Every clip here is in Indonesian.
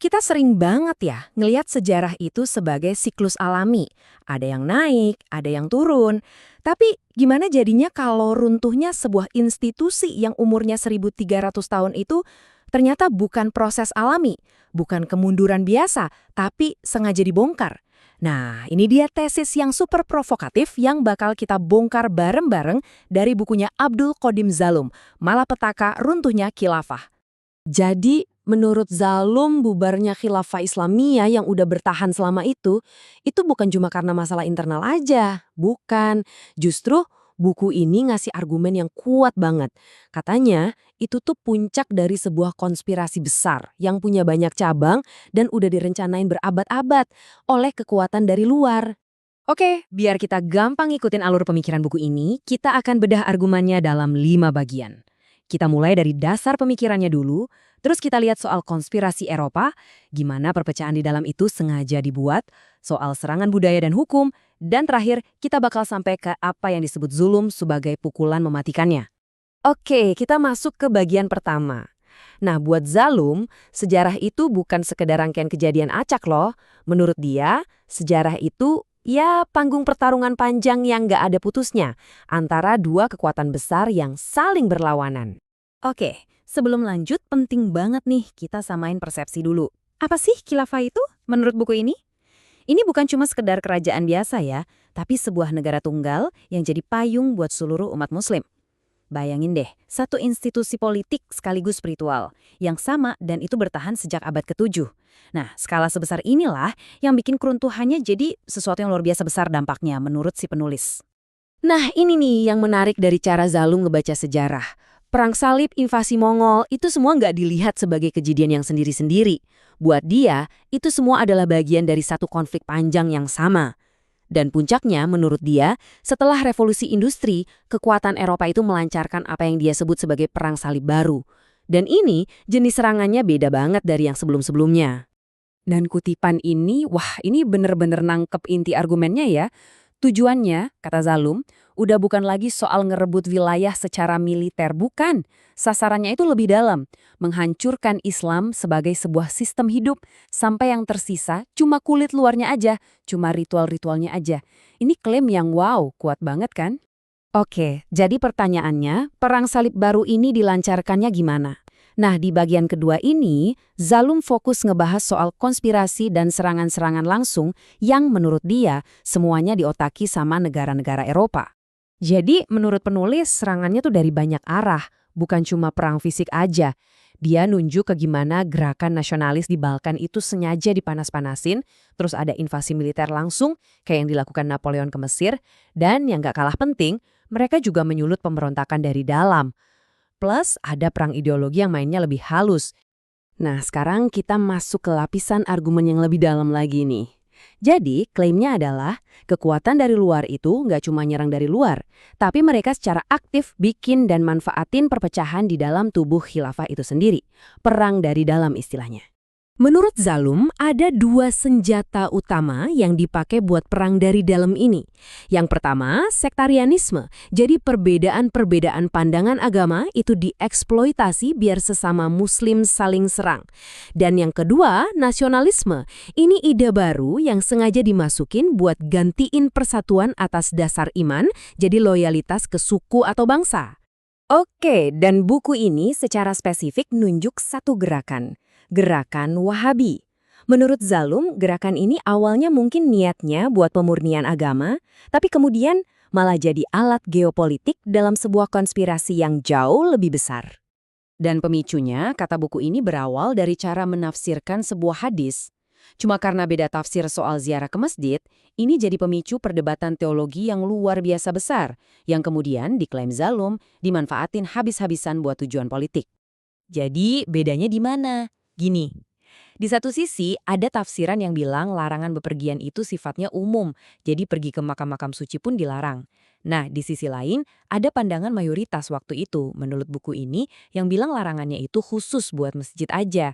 Kita sering banget ya ngelihat sejarah itu sebagai siklus alami. Ada yang naik, ada yang turun. Tapi gimana jadinya kalau runtuhnya sebuah institusi yang umurnya 1.300 tahun itu ternyata bukan proses alami, bukan kemunduran biasa, tapi sengaja dibongkar. Nah, ini dia tesis yang super provokatif yang bakal kita bongkar bareng-bareng dari bukunya Abdul Qodim Zalum, Malapetaka Runtuhnya Khilafah. Jadi, menurut Zalum, bubarnya khilafah Islamiyah yang udah bertahan selama itu bukan cuma karena masalah internal aja. Bukan. Justru, buku ini ngasih argumen yang kuat banget. Katanya, itu tuh puncak dari sebuah konspirasi besar yang punya banyak cabang dan udah direncanain berabad-abad oleh kekuatan dari luar. Oke, biar kita gampang ngikutin alur pemikiran buku ini, kita akan bedah argumennya dalam 5 bagian. Kita mulai dari dasar pemikirannya dulu, terus kita lihat soal konspirasi Eropa, gimana perpecahan di dalam itu sengaja dibuat, soal serangan budaya dan hukum, dan terakhir kita bakal sampai ke apa yang disebut zulum sebagai pukulan mematikannya. Oke, kita masuk ke bagian pertama. Nah, buat Zalum, sejarah itu bukan sekedar rangkaian kejadian acak loh. Menurut dia, sejarah itu ya panggung pertarungan panjang yang nggak ada putusnya antara dua kekuatan besar yang saling berlawanan. Oke, sebelum lanjut penting banget nih kita samain persepsi dulu. Apa sih khilafah itu menurut buku ini? Ini bukan cuma sekedar kerajaan biasa ya, tapi sebuah negara tunggal yang jadi payung buat seluruh umat muslim. Bayangin deh, satu institusi politik sekaligus spiritual yang sama dan itu bertahan sejak abad ke-7. Nah, skala sebesar inilah yang bikin keruntuhannya jadi sesuatu yang luar biasa besar dampaknya menurut si penulis. Nah, ini nih yang menarik dari cara Zalum ngebaca sejarah. Perang salib, invasi Mongol, itu semua nggak dilihat sebagai kejadian yang sendiri-sendiri. Buat dia, itu semua adalah bagian dari satu konflik panjang yang sama. Dan puncaknya, menurut dia, setelah revolusi industri, kekuatan Eropa itu melancarkan apa yang dia sebut sebagai perang salib baru. Dan ini, jenis serangannya beda banget dari yang sebelum-sebelumnya. Dan kutipan ini, wah ini bener-bener nangkep inti argumennya ya. Tujuannya, kata Zalum, udah bukan lagi soal ngerebut wilayah secara militer, bukan. Sasarannya itu lebih dalam, menghancurkan Islam sebagai sebuah sistem hidup, sampai yang tersisa cuma kulit luarnya aja, cuma ritual-ritualnya aja. Ini klaim yang wow, kuat banget kan? Oke, jadi pertanyaannya, perang salib baru ini dilancarkannya gimana? Nah, di bagian kedua ini, Zalum fokus ngebahas soal konspirasi dan serangan-serangan langsung yang menurut dia semuanya diotaki sama negara-negara Eropa. Jadi, menurut penulis, serangannya tuh dari banyak arah, bukan cuma perang fisik aja. Dia nunjuk ke gimana gerakan nasionalis di Balkan itu sengaja dipanas-panasin, terus ada invasi militer langsung, kayak yang dilakukan Napoleon ke Mesir, dan yang gak kalah penting, mereka juga menyulut pemberontakan dari dalam. Plus, ada perang ideologi yang mainnya lebih halus. Nah, sekarang kita masuk ke lapisan argumen yang lebih dalam lagi nih. Jadi, klaimnya adalah kekuatan dari luar itu nggak cuma nyerang dari luar, tapi mereka secara aktif bikin dan manfaatin perpecahan di dalam tubuh khilafah itu sendiri. Perang dari dalam istilahnya. Menurut Zalum, ada dua senjata utama yang dipakai buat perang dari dalam ini. Yang pertama, sektarianisme. Jadi perbedaan-perbedaan pandangan agama itu dieksploitasi biar sesama muslim saling serang. Dan yang kedua, nasionalisme. Ini ide baru yang sengaja dimasukin buat gantiin persatuan atas dasar iman, jadi loyalitas ke suku atau bangsa. Oke, dan buku ini secara spesifik nunjuk satu gerakan. Gerakan Wahabi. Menurut Zalum, gerakan ini awalnya mungkin niatnya buat pemurnian agama, tapi kemudian malah jadi alat geopolitik dalam sebuah konspirasi yang jauh lebih besar. Dan pemicunya, kata buku ini berawal dari cara menafsirkan sebuah hadis. Cuma karena beda tafsir soal ziarah ke masjid, ini jadi pemicu perdebatan teologi yang luar biasa besar, yang kemudian diklaim Zalum dimanfaatin habis-habisan buat tujuan politik. Jadi bedanya di mana? Gini, di satu sisi ada tafsiran yang bilang larangan bepergian itu sifatnya umum, jadi pergi ke makam-makam suci pun dilarang. Nah, di sisi lain ada pandangan mayoritas waktu itu, menurut buku ini, yang bilang larangannya itu khusus buat masjid aja.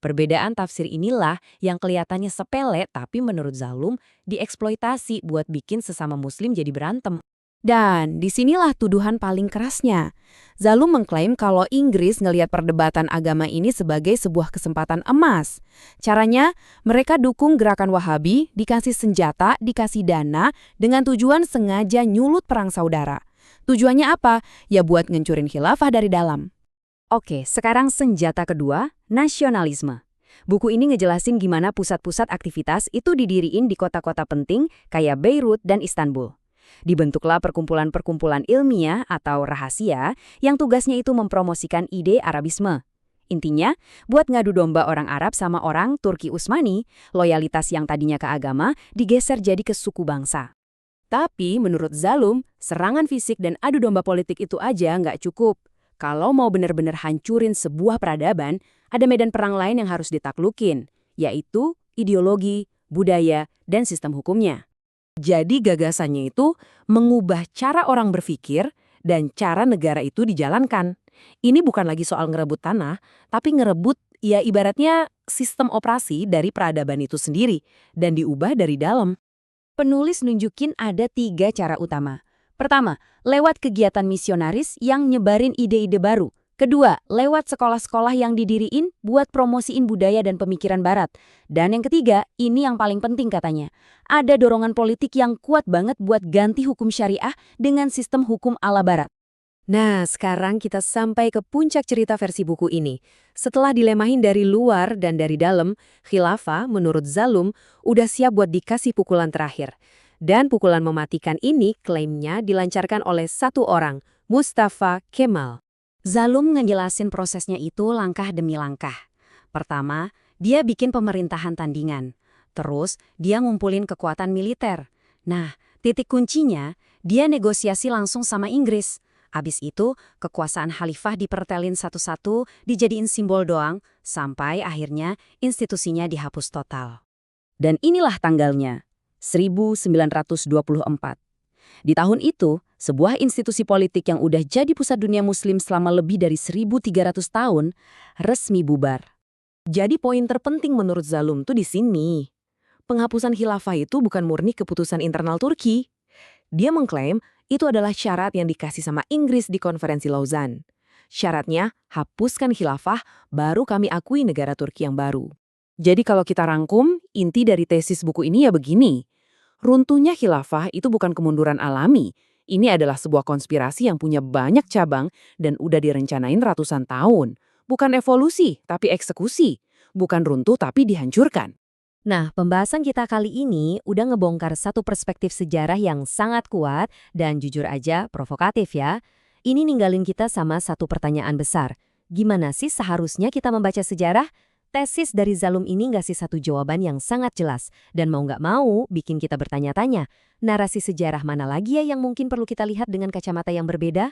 Perbedaan tafsir inilah yang kelihatannya sepele tapi menurut Zalum dieksploitasi buat bikin sesama muslim jadi berantem. Dan disinilah tuduhan paling kerasnya. Zalum mengklaim kalau Inggris ngelihat perdebatan agama ini sebagai sebuah kesempatan emas. Caranya, mereka dukung gerakan Wahabi, dikasih senjata, dikasih dana, dengan tujuan sengaja nyulut perang saudara. Tujuannya apa? Ya buat ngencurin khilafah dari dalam. Oke, sekarang senjata kedua, nasionalisme. Buku ini ngejelasin gimana pusat-pusat aktivitas itu didiriin di kota-kota penting kayak Beirut dan Istanbul. Dibentuklah perkumpulan-perkumpulan ilmiah atau rahasia yang tugasnya itu mempromosikan ide Arabisme. Intinya, buat ngadu domba orang Arab sama orang Turki Utsmani, loyalitas yang tadinya ke agama digeser jadi ke suku bangsa. Tapi menurut Zalum, serangan fisik dan adu domba politik itu aja nggak cukup. Kalau mau benar-benar hancurin sebuah peradaban, ada medan perang lain yang harus ditaklukin, yaitu ideologi, budaya, dan sistem hukumnya. Jadi gagasannya itu mengubah cara orang berpikir dan cara negara itu dijalankan. Ini bukan lagi soal ngerebut tanah, tapi ngerebut ya ibaratnya sistem operasi dari peradaban itu sendiri dan diubah dari dalam. Penulis nunjukin ada 3 cara utama. Pertama, lewat kegiatan misionaris yang nyebarin ide-ide baru. Kedua, lewat sekolah-sekolah yang didiriin buat promosiin budaya dan pemikiran barat. Dan yang ketiga, ini yang paling penting katanya. Ada dorongan politik yang kuat banget buat ganti hukum syariah dengan sistem hukum ala barat. Nah, sekarang kita sampai ke puncak cerita versi buku ini. Setelah dilemahin dari luar dan dari dalam, khilafah menurut Zalum udah siap buat dikasih pukulan terakhir. Dan pukulan mematikan ini klaimnya dilancarkan oleh satu orang, Mustafa Kemal. Zalum ngejelasin prosesnya itu langkah demi langkah. Pertama, dia bikin pemerintahan tandingan. Terus, dia ngumpulin kekuatan militer. Nah, titik kuncinya, dia negosiasi langsung sama Inggris. Abis itu, kekuasaan khalifah dipertelin satu-satu, dijadiin simbol doang, sampai akhirnya institusinya dihapus total. Dan inilah tanggalnya, 1924. Di tahun itu, sebuah institusi politik yang udah jadi pusat dunia muslim selama lebih dari 1.300 tahun, resmi bubar. Jadi poin terpenting menurut Zalum tuh di sini. Penghapusan khilafah itu bukan murni keputusan internal Turki. Dia mengklaim itu adalah syarat yang dikasih sama Inggris di konferensi Lausanne. Syaratnya, hapuskan khilafah, baru kami akui negara Turki yang baru. Jadi kalau kita rangkum, inti dari tesis buku ini ya begini. Runtuhnya khilafah itu bukan kemunduran alami. Ini adalah sebuah konspirasi yang punya banyak cabang dan udah direncanain ratusan tahun. Bukan evolusi, tapi eksekusi. Bukan runtuh, tapi dihancurkan. Nah, pembahasan kita kali ini udah ngebongkar satu perspektif sejarah yang sangat kuat dan jujur aja provokatif ya. Ini ninggalin kita sama satu pertanyaan besar. Gimana sih seharusnya kita membaca sejarah? Tesis dari Zalum ini ngasih satu jawaban yang sangat jelas, dan mau nggak mau bikin kita bertanya-tanya, narasi sejarah mana lagi ya yang mungkin perlu kita lihat dengan kacamata yang berbeda?